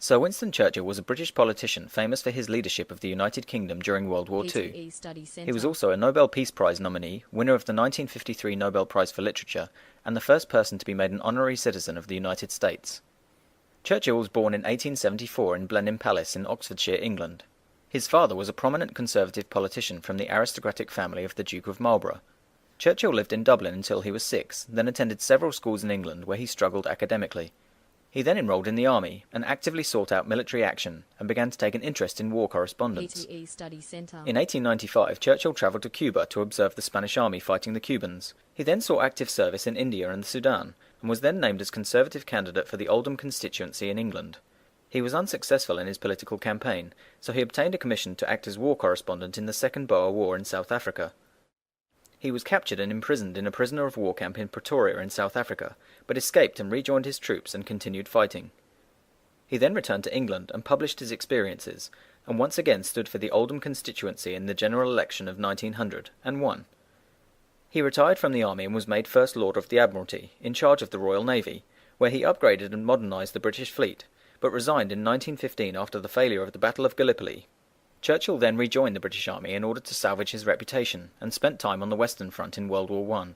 Sir Winston Churchill was a British politician famous for his leadership of the United Kingdom during World War II. He was also a Nobel Peace Prize nominee, winner of the 1953 Nobel Prize for Literature, and the first person to be made an honorary citizen of the United States. Churchill was born in 1874 in Blenheim Palace in Oxfordshire, England. His father was a prominent Conservative politician from the aristocratic family of the Duke of Marlborough. Churchill lived in Dublin until he was 6, then attended several schools in England where he struggled academically. He then enrolled in the army and actively sought out military action and began to take an interest in war correspondence. In 1895, Churchill travelled to Cuba to observe the Spanish army fighting the Cubans. He then sought active service in India and the Sudan, and was then named as Conservative candidate for the Oldham constituency in England. He was unsuccessful in his political campaign, so he obtained a commission to act as war correspondent in the Second Boer War in South Africa. He was captured and imprisoned in a prisoner of war camp in Pretoria in South Africa, but escaped and rejoined his troops and continued fighting. He then returned to England and published his experiences, and once again stood for the Oldham constituency in the general election of 1900, and won. He retired from the army and was made First Lord of the Admiralty, in charge of the Royal Navy, where he upgraded and modernised the British fleet, but resigned in 1915 after the failure of the Battle of Gallipoli. Churchill then rejoined the British Army in order to salvage his reputation, and spent time on the Western Front in World War I.